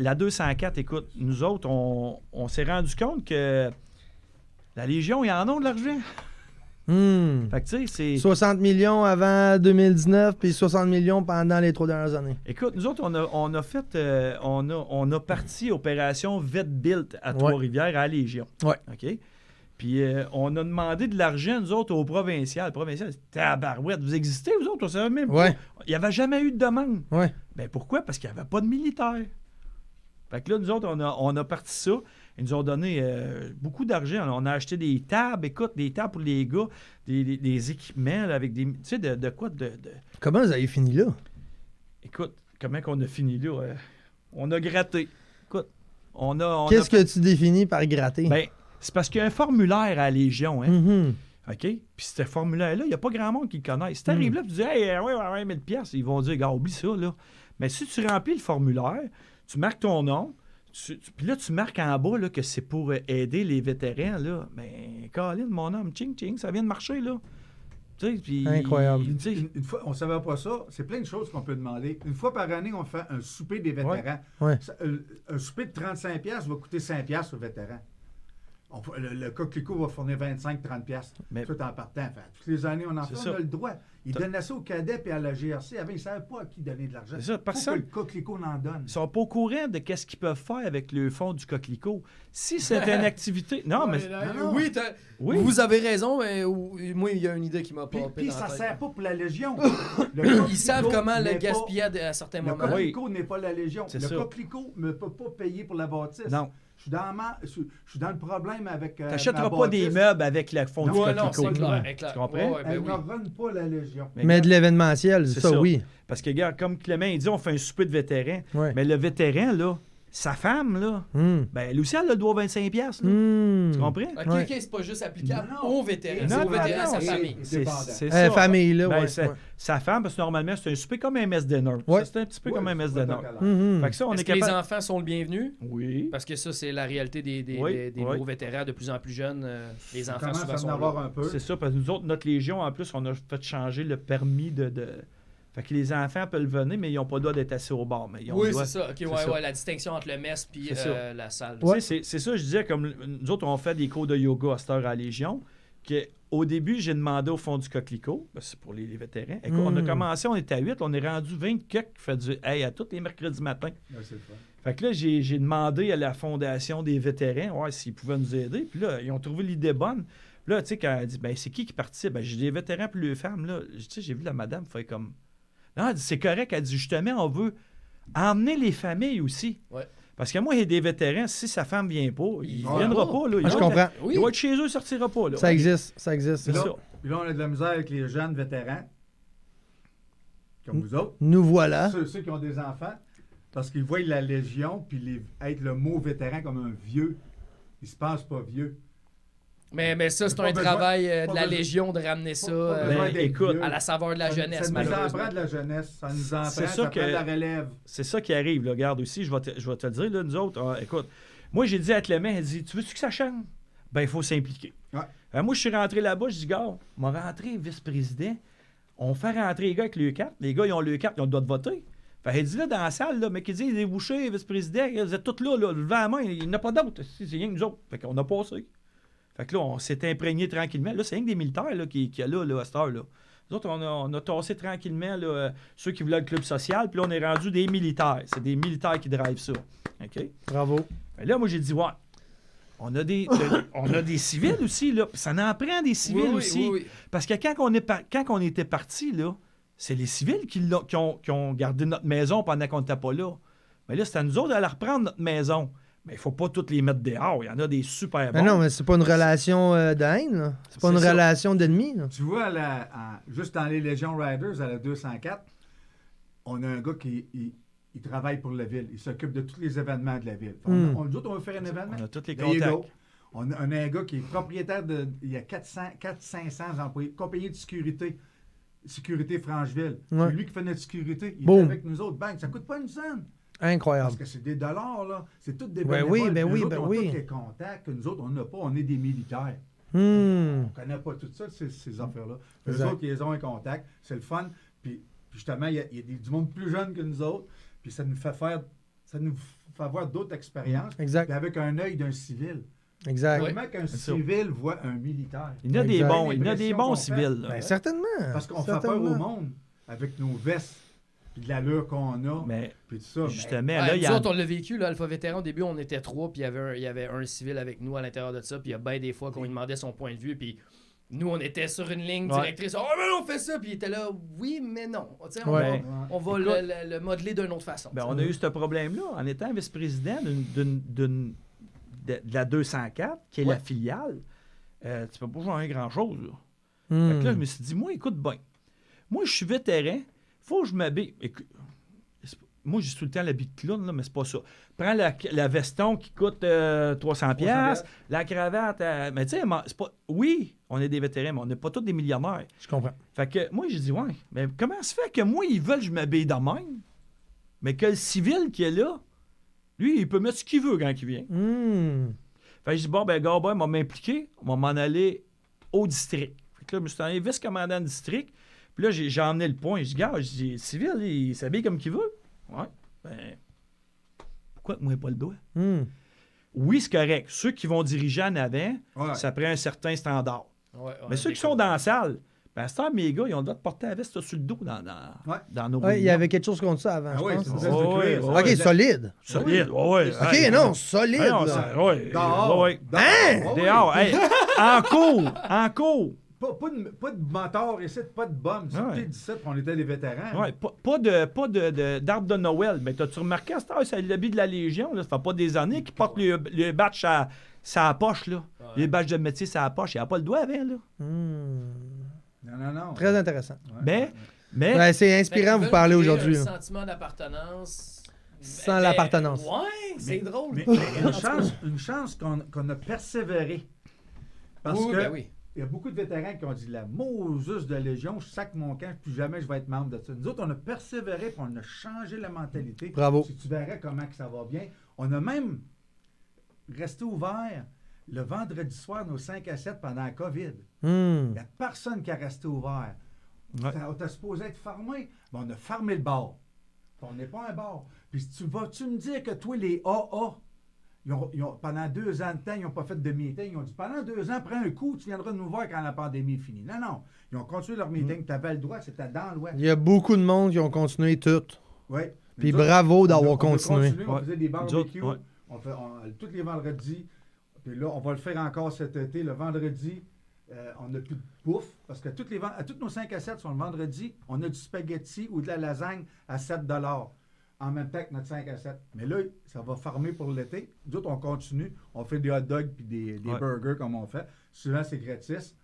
la 204, écoute, nous autres, on s'est rendu compte que la Légion, ils en ont de l'argent. Fait que tu sais, c'est... 60 millions avant 2019, puis 60 millions pendant les 3 dernières années. Écoute, nous autres, on a parti opération Vet Built à Trois-Rivières, à la Légion. Ouais. OK? Puis on a demandé de l'argent, nous autres, au provincial. Le provincial, c'est tabarouette. Vous existez, vous autres? On savait même pas. Il n'y avait jamais eu de demande. Ouais. Ben pourquoi? Parce qu'il n'y avait pas de militaires. Fait que là, nous autres, on a parti ça. Ils nous ont donné beaucoup d'argent. On a acheté des tables, écoute, des tables pour les gars, des équipements là, avec des... Tu sais, de quoi? Comment vous avez fini là? Écoute, comment qu'on a fini là? On a gratté. Écoute, Qu'est-ce que tu définis par gratter? Ben, c'est parce qu'il y a un formulaire à la Légion, hein? Mm-hmm. OK? Puis ce formulaire-là, il n'y a pas grand monde qui le connaît. Si tu arrives là et tu dis « Hey, ouais, 1000 $, ils vont dire « Gars, oublie ça, là. » Mais si tu remplis le formulaire, tu marques ton nom, puis là, tu marques en bas là, que c'est pour aider les vétérans, là. Ben, Colin, mon homme, ching, ça vient de marcher, là. Tu sais, puis... Incroyable. Une fois, on ne savait pas ça. C'est plein de choses qu'on peut demander. Une fois par année, on fait un souper des vétérans. Ouais. Un souper de 35$ va coûter 5$ aux vétérans. Le coquelicot va fournir 25-30$. Mais- Tout en partant. Fait, toutes les années, on en C'est fait, ça. on a le droit. Ils donnaient ça aux cadets et à la GRC. Avant, ils ne savaient pas à qui donner de l'argent. C'est ça, Faut personne- que le coquelicot en donne. Ils sont pas au courant de qu'est-ce qu'ils peuvent faire avec le fond du coquelicot. Si c'est une activité... Non, mais... non. Oui, Oui. vous avez raison, mais moi, il y a une idée qui m'a Puis, popé puis dans ça la ne tête. sert pas pour la Légion. Ils savent comment le n'est gaspiller à certains Le moments. coquelicot n'est pas la Légion. C'est Le ça. coquelicot ne peut pas payer pour la bâtisse. Non. Je suis dans le problème avec. Tu n'achèteras ma pas des bâtisse. meubles avec le fond du Ouais, non, coquelicot. c'est clair, c'est clair. Tu comprends? Ouais, ben Elle oui. ne run pas la Légion. Mais de l'événementiel, C'est ça, ça. oui. Parce que, regarde, comme Clément, il dit, on fait un souper de vétérans. Ouais. Mais le vétéran, là, sa femme, là, ben, elle aussi, elle a le droit 25$. Là. Tu comprends? OK, Ouais. OK, c'est pas juste applicable Non. aux vétérans. C'est Non, aux vétérans, sa non, famille. c'est dépendant. C'est Eh, ça. famille, là, Ben, ouais. c'est- Ouais. Sa femme, parce que normalement, c'est un souper comme un mess dinner. Ouais. Ça, c'est un petit peu Ouais, comme un mess c'est dinner. pas d'accord. Mhm. Fait que ça, on Est-ce est que les capable... enfants sont le bienvenu? Oui. Parce que ça, c'est la réalité des Oui, oui. nouveaux vétérans de plus en plus jeunes. Les On enfants commence souvent à en sont avoir là. un peu. C'est ça, parce que nous autres, notre Légion, en plus, on a fait changer le permis de... Fait que les enfants peuvent venir, mais ils n'ont pas le droit d'être assis au bar. Mais ils ont Oui, le droit- c'est ça. OK, c'est ouais, ça. ouais, la distinction entre le mess et C'est ça. la salle. Tu sais, c'est ça, je disais, comme nous autres, on fait des cours de yoga à cette heure à la Légion, que au début, j'ai demandé au fond du coquelicot, ben, c'est pour les vétérans. Écoute, on a commencé, on était à 8, on est rendu 20 qui fait du hey à tous les mercredis matins. Ouais, c'est le fun. Fait que là, j'ai demandé à la Fondation des vétérans s'ils pouvaient nous aider. Puis là, ils ont trouvé l'idée bonne. Puis là, tu sais, quand elle dit, ben c'est qui participe? Ben, j'ai des vétérans puis les femmes, là. Tu sais, j'ai vu la madame faire comme... Non, elle dit, c'est correct. Elle dit, justement, on veut emmener les familles aussi. Ouais. Parce que moi, il y a des vétérans, si sa femme vient pas, il ne Ouais. viendra pas. Là. Il Ah, je va être- comprends. Oui. Il va être chez eux, il ne sortira pas. Là. Ça existe, ça existe. C'est Puis là, ça. puis là, on a de la misère avec les jeunes vétérans, comme vous autres. Nous voilà. Ceux qui ont des enfants, parce qu'ils voient la Légion, puis être le mot vétéran comme un vieux. Ils se pensent pas vieux. Mais ça, c'est Pas un besoin- travail pas de la besoin- Légion de ramener ça Pas besoin Ben, d'être écoute, vieux. à la saveur de la jeunesse, Ça nous malheureusement. apprend de la jeunesse. Ça nous apprend, C'est ça ça prend que- de la relève. C'est ça qui arrive. Là. Regarde aussi, je vais te le dire, là, nous autres. Écoute, moi, j'ai dit à Clément, elle dit, tu veux-tu que ça change? Ben, il faut s'impliquer. Ouais. Moi, je suis rentré là-bas, je dis, gars, on m'a rentré vice-président. On fait rentrer les gars avec le carte. Les gars, ils ont le carte, ils ont le droit de voter. Fait elle dit là, dans la salle, là, mais qui dit, les bouchers, vice-président, vous êtes tous là, levez la main, il n'y en a pas d'autres. C'est rien que nous autres. Fait qu'on a passé. Fait que là, on s'est imprégné tranquillement. Là, c'est rien que des militaires là, qui y a là, à cette heure-là. Nous autres, on a tassé tranquillement là, ceux qui voulaient le club social, puis là, on est rendu des militaires. C'est des militaires qui drivent ça. OK? Bravo. Ben là, moi, j'ai dit, ouais, on a des civils aussi, là. Ça en prend des civils Oui, aussi. oui. Parce que quand on était partis, là, c'est les civils qui ont gardé notre maison pendant qu'on n'était pas là. Mais là, c'est à nous autres d'aller reprendre notre maison. Mais il ne faut pas toutes les mettre dehors. Il y en a des super bons. Mais non, mais c'est pas une relation de haine, là. C'est pas C'est une ça. relation d'ennemi, là. Tu vois, juste dans les Legion Riders, à la 204, on a un gars qui il travaille pour la ville. Il s'occupe de tous les événements de la ville. Nous autres, on veut faire un événement. On a tous les There you contacts. go. On a un gars qui est propriétaire de... Il y a 400-500 employés. Compagnie de sécurité. Sécurité Francheville. Ouais. C'est lui qui fait notre sécurité. Il Boom. est avec nous autres. Bang, ça coûte pas une scène. Incroyable. Parce que c'est des dollars, là. C'est tout des Ben bénévoles. oui, ben Eux oui, autres, ben ils ont oui. tous les contacts que nous autres, on n'a pas. On est des militaires. Hmm. On connaît pas tout ça, ces affaires-là. Eux Exact. autres, ils ont un contact. C'est le fun. Puis justement, il y a du monde plus jeune que nous autres. Puis ça nous fait faire... Ça nous faut avoir d'autres expériences. Exact. Puis avec un œil d'un civil. Exact. Comment qu'un C'est ça. civil voit un militaire? Il y en a des Exact. bons, il y en a des bons L'impression qu'on civils. là. Ben, certainement. Parce qu'on fait peur Certainement. au monde avec nos vestes, puis de l'allure qu'on a, Mais puis tout ça. justement, Ouais, là, il y nous a. autres, on l'a vécu, là, Alpha Vétéran, au début, on était 3, puis il y avait un civil avec nous à l'intérieur de ça, puis il y a bien des fois qu'on lui demandait son point de vue, puis nous, on était sur une ligne Ouais. directrice, « Oh, mais on fait ça! » Puis il était là, « Oui, mais non. » Tu sais, Ouais. on va Écoute, le modeler d'une autre façon. Ben, on a eu ce problème-là en étant vice-président de la 204, qui est la Ouais. filiale. Tu peux pas changer grand-chose. Là. Hmm. Fait que là, je me suis dit, moi, écoute bien. Moi, je suis vétéran. Faut que je m'habille. Moi, j'ai tout le temps l'habit de clown, là, mais c'est pas ça. Prends la veston qui coûte 300 pièces, la cravate. Mais tu sais, c'est pas. Oui, on est des vétérans, mais on n'est pas tous des millionnaires. Je comprends. Fait que moi, j'ai dit, ouais, mais comment se fait que moi, ils veulent que je m'habille de même, mais que le civil qui est là, lui, il peut mettre ce qu'il veut quand il vient. Hmm. Fait que je dis, bon, ben, gars, on va m'impliquer, on va m'en aller au district. Fait que là, je me suis allé vice-commandant de district. Puis là, j'ai emmené le point. Je dis, gars, le civil, il s'habille comme qu'il veut. Ouais. Ben, pourquoi que moi, pas le doigt? Hmm. Oui, c'est correct. Ceux qui vont diriger en avant, Ouais. ça prend un certain standard. Ouais, Mais ceux qui sont dans la salle, ben, à ce temps, mes gars, ils ont le droit de porter la veste sur le dos dans nos Ouais, il y réunions. avait quelque chose contre ça avant, Ah je oui, pense. c'est une c'est veste ça. de cuir. Ouais, OK, ouais. solide. Solide, ouais. OK, Hey, non, solide. non, là. ça- ouais, Dehors. ouais, ouais. Dehors. Ouais, Dehors, ouais. hey, en cours. Pas de mentor ici, pas de bum. C'est Ouais. peut-être 17, on était des vétérans. Ouais, pas d'arbre de Noël. Mais t'as-tu remarqué à cette heure, c'est l'habit de la Légion, là, ça fait pas des années qu'ils portent le badge à sa poche, là. Ouais. Les badges de métier, ça poche. Il n'y a pas le doigt avant, là. Hmm. Non. Très intéressant. Ouais. Mais Ouais, c'est Fait inspirant qu'ils vous veulent parler créer aujourd'hui. Un là. sentiment d'appartenance. Sans l'appartenance. Ouais, c'est drôle. Mais une chance qu'on a persévéré. Parce oui, que ben oui. il y a beaucoup de vétérans qui ont dit la Moses de Légion, je sac mon camp, plus jamais je vais être membre de ça. Nous autres, on a persévéré et on a changé la mentalité. Bravo. Si tu verrais comment que ça va bien. On a même resté ouvert le vendredi soir, nos 5 à 7 pendant la COVID. Hmm. Il n'y a personne qui a resté ouvert. Ouais. On était supposé être fermé. Mais on a fermé le bar. Puis on n'est pas un bar. Puis vas-tu me dire que toi, les AA, pendant 2 ans de temps, ils n'ont pas fait de meeting. Ils ont dit, pendant 2 ans, prends un coup, tu viendras nous voir quand la pandémie est finie. Non. Ils ont continué leur meeting. Tu avais le droit, c'était dans la loi. Il y a beaucoup de monde qui ont continué tout. Oui. Puis bravo d'avoir continué. On Ouais. faisait des Nous barbecues. autres, ouais. Tous les vendredis. Puis là, on va le faire encore cet été. Le vendredi, on n'a plus de bouffe. Parce que toutes nos 5 à 7 sont le vendredi. On a du spaghetti ou de la lasagne à 7 en même temps que notre 5 à 7. Mais là, ça va farmer pour l'été. Nous autres, on continue. On fait des hot dogs puis des Ouais. burgers comme on fait. Souvent, c'est gratis.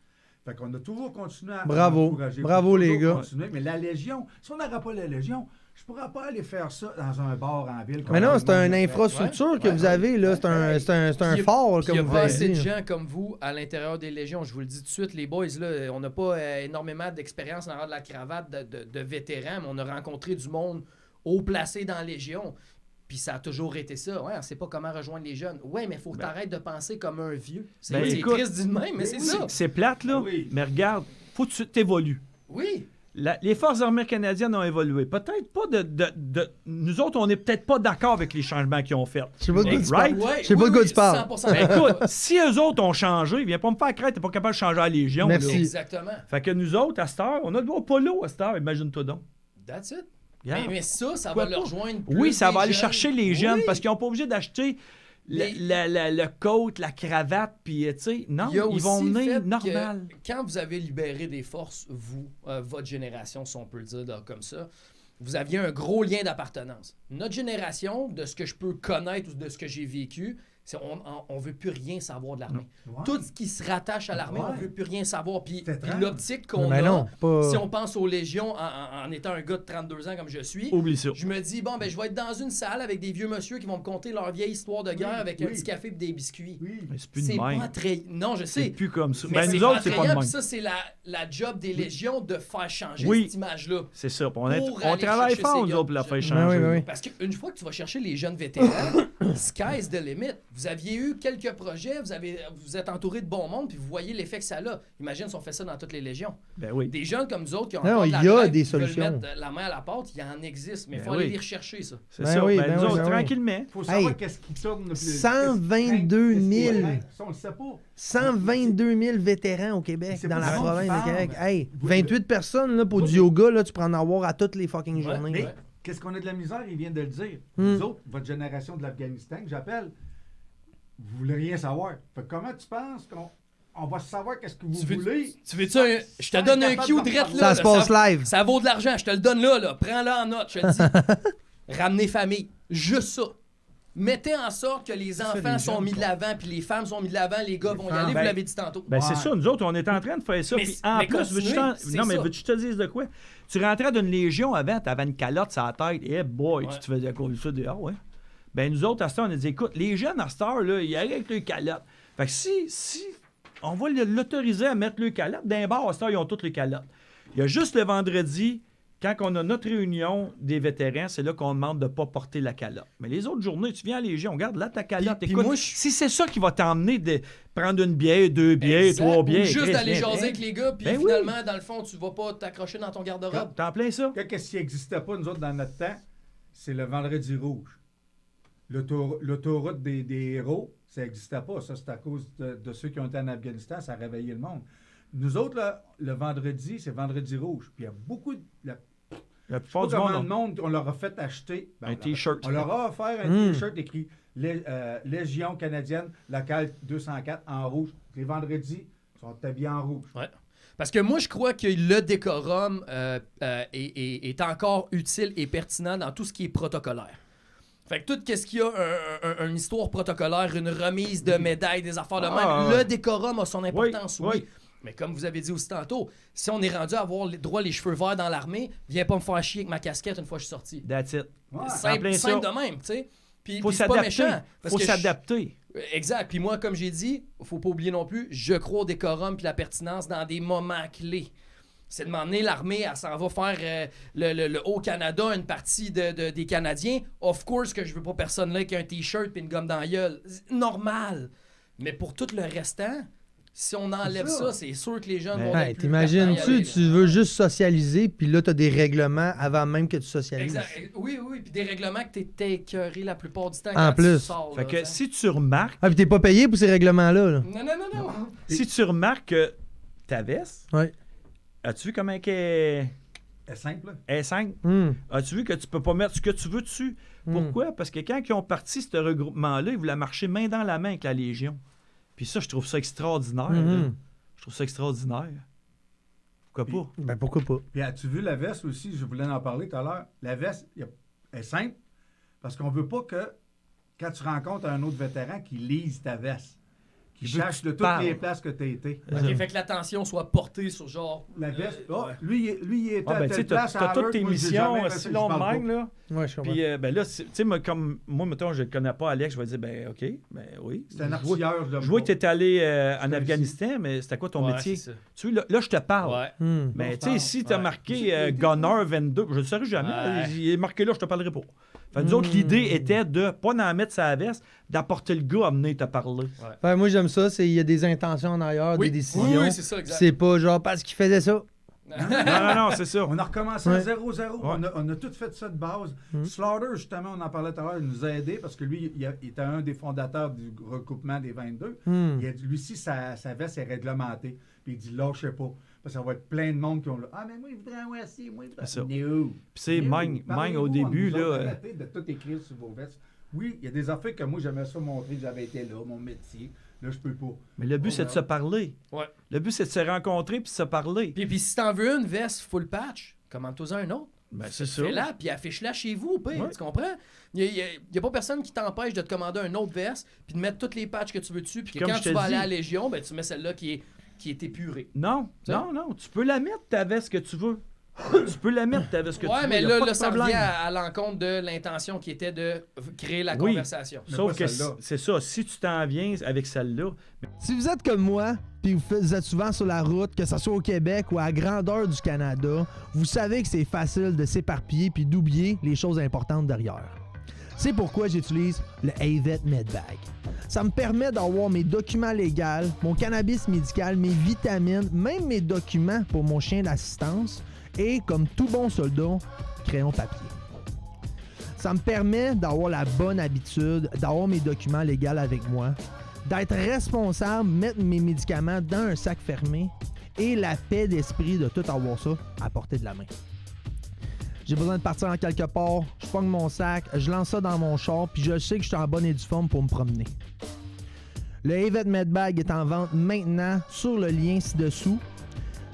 Fait qu'on a toujours continué à Bravo. encourager. Bravo, Faut les toujours gars. continuer. Mais la Légion, si on n'aurait pas la Légion, je ne pourrais pas aller faire ça dans un bar en ville. Mais non, comme c'est le monde une le fait. infrastructure que Ouais, vous avez, là. ouais, C'est un Puis, fort, puis il comme y a vous pas avez assez de dit. gens comme vous à l'intérieur des Légions. Je vous le dis tout de suite, les boys, là, on n'a pas énormément d'expérience en arrière de la cravate de vétérans, mais on a rencontré du monde haut placé dans la Légion. Puis ça a toujours été ça. Ouais, on sait pas comment rejoindre les jeunes. Ouais, mais il faut que tu arrêtes de penser comme un vieux. C'est Ben, c'est écoute, triste du même, mais c'est ça. c'est plate, là. Oui. Mais regarde, faut que tu t'évolues. Oui. Les Forces armées canadiennes ont évolué. Peut-être pas nous autres, on n'est peut-être pas d'accord avec les changements qu'ils ont faits. Je sais pas de quoi tu parles. Right? Ouais, Je sais pas de quoi tu parles. 100%. Ben, écoute, si eux autres ont changé, viens pas me faire craindre, t'es pas capable de changer la Légion. Merci. là. Exactement. Fait que nous autres, à cette heure, on a le droit au polo à cette heure, imagine-toi donc. That's it. Regarde. Mais ça va Pourquoi leur pas? rejoindre plus Oui, ça va des aller jeunes. chercher les jeunes Oui. parce qu'ils n'ont pas obligé d'acheter le coat, la cravate, puis tu sais, non, Il y a ils vont aussi le venir fait que normal. quand vous avez libéré des forces, vous, votre génération, si on peut le dire comme ça, vous aviez un gros lien d'appartenance. Notre génération, de ce que je peux connaître ou de ce que j'ai vécu, c'est on veut plus rien savoir de l'armée. Ouais. Tout ce qui se rattache à l'armée, on Ouais. veut plus rien savoir. Puis C'est étrange. l'optique qu'on Mais a, non, pas... si on pense aux légions en étant un gars de 32 ans comme je suis, Oublie ça. je me dis, bon, ben je vais être dans une salle avec des vieux monsieur qui vont me conter leur vieille histoire de guerre Oui, avec un oui. petit café et des biscuits. Oui. Mais c'est plus C'est de même. pas très... Non, je C'est sais. plus comme ça. Mais Ben, c'est nous autres, c'est pas de attrayant, même. puis ça, c'est la job des légions de faire changer Oui. cette image-là. C'est ça. Pour On aller travaille chercher fort, ces nous gars. autres, pour la faire Je- changer. Ben oui. Parce qu'une fois que tu vas chercher les jeunes vétérans, sky's the limit. Vous aviez eu quelques projets, vous êtes entouré de bon monde, puis vous voyez l'effet que ça a. Imagine si on fait ça dans toutes les légions. Ben oui. Des jeunes comme nous autres qui ont Non, encore de il la y a drive, des qui veulent solutions. mettre la main à la pâte, il y en existe, mais il Ben faut aller oui. les rechercher, ça. C'est Ben ça. oui, Ben, ben nous oui, autres, ben oui. tranquillement. Il faut savoir Hey, qu'est-ce qui tourne le plus. 122 000. Ça, on le sait pas. 122 000 vétérans au Québec, C'est dans pas la du monde province qui de parle, Québec. mais- Hey, Oui, 28 personnes là, pour oui. du yoga, là, tu peux en avoir à toutes les fucking Ouais, journées. Mais là. qu'est-ce qu'on a de la misère, il vient de le dire. Hmm. Vous autres, votre génération de l'Afghanistan, que j'appelle, vous voulez rien savoir. Fait que comment tu penses qu'on va savoir qu'est-ce que vous voulez? Tu veux-tu je te donne un cue direct là. Ça se passe live. Ça vaut de l'argent, je te le donne là. Prends-le en note, je te le dis. Ramenez famille. Juste ça. Mettez en sorte que les ça, enfants les sont jeunes mis de sont- l'avant, puis les femmes sont mis de l'avant, les gars vont y femmes, aller, vous ben- l'avez dit tantôt. Ben, c'est Ouais. ça, nous autres, on est en train de faire ça. Mais Puis c- en mais plus, continuez, c'est non, mais ça. veux-tu que je te dise de quoi? Tu rentrais d'une légion avant, t'avais une calotte sur la tête. Eh boy, Ouais. tu te faisais quoi ça dehors, ouais. Ben, nous autres, à cette heure, on a dit, écoute, les jeunes, à cette heure, là, ils arrivent avec le calotte. Fait que si on va l'autoriser à mettre le calotte, d'un bar, à cette heure, ils ont toutes les calottes. Il y a juste le vendredi, quand on a notre réunion des vétérans, c'est là qu'on demande de ne pas porter la calotte. Mais les autres journées, tu viens à Légion, regarde là ta calotte. Puis Écoute, moi, si c'est ça qui va t'emmener de prendre une bière, 2 bières, Exact. 3 Ou bières. juste Chris, d'aller viens, jaser viens. avec les gars, puis Ben oui. finalement, dans le fond, tu vas pas t'accrocher dans ton garde-robe. T'en plein ça? Qu'est-ce qui n'existait pas, nous autres, dans notre temps? C'est le vendredi rouge. L'autoroute des héros, ça n'existait pas. Ça, c'est à cause de ceux qui ont été en Afghanistan, ça a réveillé le monde. Nous autres, là, le vendredi, c'est vendredi rouge. Puis il y a beaucoup de... La plupart Pas du comment le monde. monde, on leur a fait acheter Un T-shirt. On leur a offert un Mm. T-shirt écrit Légion canadienne, locale 204 en rouge. Les vendredis sont habillés en rouge. Ouais. Parce que moi, je crois que le décorum est encore utile et pertinent dans tout ce qui est protocolaire. Fait que tout ce qui a une histoire protocolaire, une remise de médailles, des affaires de Ah, même, ouais. le décorum a son importance, oui. oui. Mais comme vous avez dit aussi tantôt, si on est rendu à avoir les droits les cheveux verts dans l'armée, viens pas me faire chier avec ma casquette une fois que je suis sorti. That's it. Ouais. En Simple, plein simple ça. de même, tu sais. Puis Faut puis c'est pas s'adapter. méchant. parce Faut que s'adapter. Exact. Puis moi, comme j'ai dit, faut pas oublier non plus, je crois au décorum puis la pertinence dans des moments clés. C'est de m'emmener l'armée, elle s'en va faire le Haut-Canada, une partie des Canadiens. Of course que je veux pas personne là qui a un T-shirt puis une gomme dans la gueule. C'est normal. Mais pour tout le restant, si on enlève C'est ça, ça. c'est sûr que les jeunes Mais- vont Hey, être plus partants à y t'imagines-tu, aller, tu là. veux juste socialiser, puis là, t'as des règlements avant même que tu socialises. Exact. Oui, oui. Puis des règlements que t'es écœuré la plupart du temps En quand tu plus. sors. Fait là, que t'sais. si tu remarques, Ah, puis t'es pas payé pour ces règlements-là. Là. Non, non, non, non. si tu remarques que ta veste, Ouais. as-tu vu comment qu'elle C'est simple. là. est simple? Hum, As-tu vu que tu peux pas mettre ce que tu veux dessus? Pourquoi? Parce que quand ils ont parti ce regroupement-là, ils voulaient marcher main dans la main avec la Légion. Puis ça, je trouve ça extraordinaire. là. Mhm. Je trouve ça extraordinaire. Pourquoi pas? Ben pourquoi pas? Puis as-tu vu la veste aussi? Je voulais en parler tout à l'heure. La veste, elle est simple parce qu'on veut pas que quand tu rencontres un autre vétéran qui lise ta veste, qui Il veut que cherche tu de toutes parles. les places que tu as été. Ok, fait que l'attention soit portée sur genre. La veste, oh, ouais. lui, il était Ah, à ben, tu sais, telle t'as place à toutes Alert, tes moi, j'ai missions jamais si resté, je longues parle même, pas. là. Ouais, je comprends. Puis, ben là, tu sais, comme moi, mettons, je ne connais pas Alex, je vais dire, ben, OK, ben oui. C'est un Je vois- artilleur, je l'aime Je vois que pas. tu es allé en C'était Afghanistan, mais c'était quoi ton Ouais, métier? c'est ça. Tu vois, là, je te parle. Ouais. Hum. Mais je tu sais, parle. si tu as Ouais. marqué C'est- Gunner 22, je ne le saurais jamais. Ouais. Il est marqué là, je te parlerai pas. Fait nous autres, l'idée était de pas d'en mettre sa veste, d'apporter le gars à venir te parler. Fait, moi, j'aime ça. Il y a des intentions en arrière, Oui, des oui, décisions. oui, c'est ça, exact. C'est pas genre parce qu'il faisait ça. Non, c'est ça. On a recommencé à Ouais. 0-0. On a tout fait ça de base. Slaughter, justement, on en parlait tout à l'heure, il nous a aidés parce que lui, il était un des fondateurs du recoupement des 22. Hum. Il a dit, lui aussi, sa veste est réglementée. Puis il dit, lâchez pas. Parce que ça va être plein de monde qui ont là. Ah, mais moi, il voudrait un assis. Moi, il voudrait. C'est ça. No. Puis c'est No. Mine au Parlez-vous début, entre vous là. autres, arrêtez de tout écrire sur vos vestes. Oui, il y a des affaires que moi, j'aimais ça montrer que j'avais été là, mon métier. Là, je peux pas. Mais le but, c'est de se parler. Ouais. Le but, c'est de se rencontrer puis de se parler. Puis si t'en veux une veste full patch, commande-toi un autre. Ben, c'est ça. Fais-la, puis affiche-la chez vous, au pire, Ouais. tu comprends? Il n'y a pas personne qui t'empêche de te commander un autre veste, puis de mettre toutes les patchs que tu veux dessus, puis que Comme quand je tu te vas aller dis- à la Légion, ben, tu mets celle-là qui est épurée. Non, Tu sais? non, tu peux la mettre, ta veste que tu veux. Tu peux la mettre, ta veste que tu veux. Ouais, mais y a là, pas de ça problème. revient à l'encontre de l'intention qui était de créer la Oui. conversation. Mais Sauf pas que celle-là. c'est ça, si tu t'en viens avec celle-là, Si vous êtes comme moi, puis vous êtes souvent sur la route, que ce soit au Québec ou à la grandeur du Canada, vous savez que c'est facile de s'éparpiller puis d'oublier les choses importantes derrière. C'est pourquoi j'utilise le AVET Medbag. Ça me permet d'avoir mes documents légaux, mon cannabis médical, mes vitamines, même mes documents pour mon chien d'assistance et, comme tout bon soldat, crayon papier. Ça me permet d'avoir la bonne habitude, d'avoir mes documents légaux avec moi, d'être responsable, mettre mes médicaments dans un sac fermé et la paix d'esprit de tout avoir ça à portée de la main. J'ai besoin de partir en quelque part, je pogne mon sac, je lance ça dans mon char, puis je sais que je suis en bonne et due forme pour me promener. Le Avette Medbag est en vente maintenant sur le lien ci-dessous.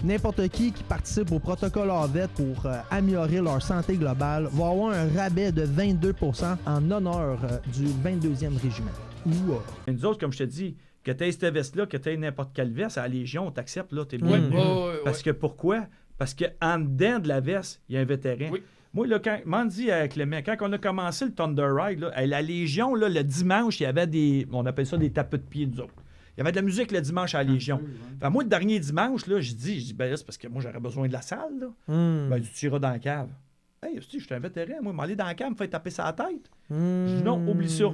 N'importe qui participe au protocole Avette pour améliorer leur santé globale va avoir un rabais de 22% en honneur du 22e régiment. Ouah. Et nous autres, comme je te dis, que tu aies cette veste-là, que tu aies n'importe quelle veste, à la Légion, on t'accepte, là, t'es bienvenu. Parce que pourquoi? Parce qu'en dedans de la veste, il y a un vétéran. Oui. Moi, là, m'en dis à Clément, quand on a commencé le Thunder Ride, là, à la Légion, là, le dimanche, il y avait des. On appelle ça des tapes de pied, nous autres. Il y avait de la musique le dimanche à la Légion. Fait, moi, le dernier dimanche, là, je dis, ben là, c'est parce que moi, j'aurais besoin de la salle, là. Ben, tu iras dans la cave. Hey, je suis un vétéran, moi, m'aller dans la cave, me faire taper sa tête. Je dis non, oublie ça.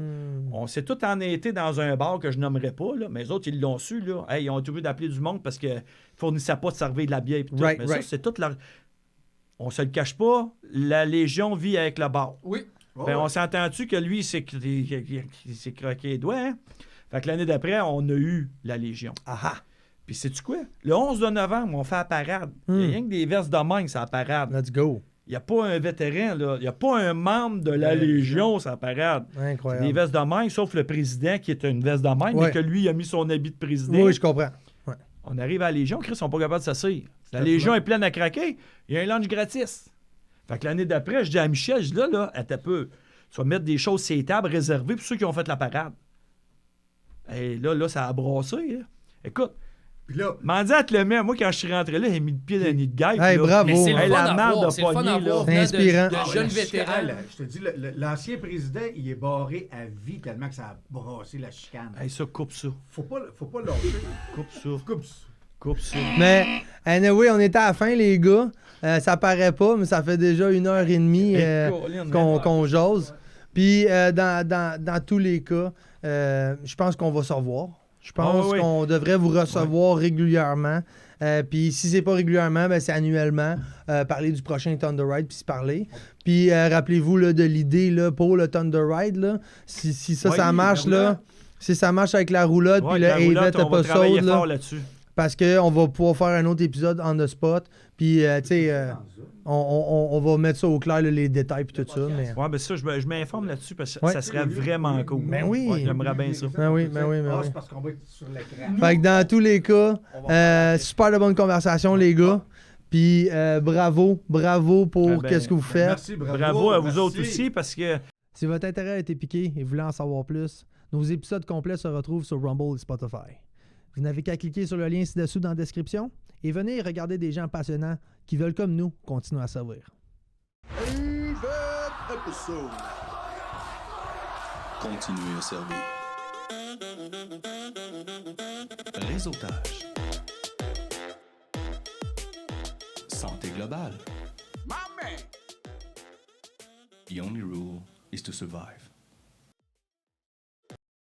On s'est tout en été dans un bar que je nommerai pas, là, mais les autres, ils l'ont su, là. Hey, ils ont été obligés d'appeler du monde parce qu'ils ne fournissaient pas de servir de la bière et tout. Right, mais right. ça, c'est toute leur. On se le cache pas, la Légion vit avec le bar. Oui. Ben, on s'entend-tu que lui, il s'est croqué les doigts, hein? Fait que l'année d'après, on a eu la Légion. Aha! Puis sais-tu quoi? Le 11 de novembre, on fait la parade. Il n'y a rien que des vestes de même, c'est la parade. Let's go! Il n'y a pas un vétéran, là. Il n'y a pas un membre de la Légion, ça parade. C'est Incroyable. des vestes de même, sauf le président qui est une veste de même, Ouais. mais que lui, il a mis son habit de président. Oui, je comprends. Ouais. On arrive à la Légion, Chris, ils sont pas capables de s'asseoir. La Légion est pleine à craquer, il y a un lunch gratis. Fait que l'année d'après, je dis à Michel, je dis là, attends un peu, tu vas mettre des choses sur les tables réservées pour ceux qui ont fait la parade. Et là, ça a brassé. Hein. Écoute, Puis là, m'en dis à Clément, moi, quand je suis rentré là, il a mis le pied dans le nid de guêpe. Hey, là. bravo. Mais c'est le Hey, fun la à marde voir, de c'est le fun poignée, à là. voir C'est venant inspirant. de jeunes vétérans. Je te dis, l'ancien président, il est barré à vie tellement que ça a brassé la chicane. Hey, ça, coupe ça. Faut pas lâcher. Coupe ça. Coupe ça. Coupe ça. Mais, anyway, on était à la fin, les gars. Ça paraît pas, mais ça fait déjà 1h30 qu'on jase. Puis, dans tous les cas, je pense qu'on va se revoir. Je pense oui. qu'on devrait vous recevoir régulièrement. Puis si c'est pas régulièrement, ben c'est annuellement. Parler du prochain Thunder Ride, puis se parler. Puis rappelez-vous là, de l'idée là, pour le Thunder Ride. Là, si ça, Oui, ça marche, la là, roulotte. si ça marche avec la roulotte, puis le la roulotte, Avette on va pas travailler saude, fort là, là-dessus. parce qu'on va pouvoir faire un autre épisode on the spot. Puis, tu sais, on va mettre ça au clair, là, les détails, puis tout ça. Mais... Ouais, ben ça, je m'informe là-dessus parce que Ouais. ça serait vraiment cool. Ben oui. Ouais, j'aimerais bien ça. Ben oui, ben oui, ben oui. C'est parce qu'on va être sur l'écran. Fait que dans tous les cas, super de bonne conversation, les gars. Puis bravo pour Eh ben, qu'est-ce que vous faites. Merci, Bravo à vous merci. autres aussi parce que Si votre intérêt a été piqué et vous voulez en savoir plus, nos épisodes complets se retrouvent sur Rumble et Spotify. Vous n'avez qu'à cliquer sur le lien ci-dessous dans la description et venez regarder des gens passionnants qui veulent, comme nous, continuer à servir. Continuez à servir. Réseautage. Santé globale. The only rule is to survive.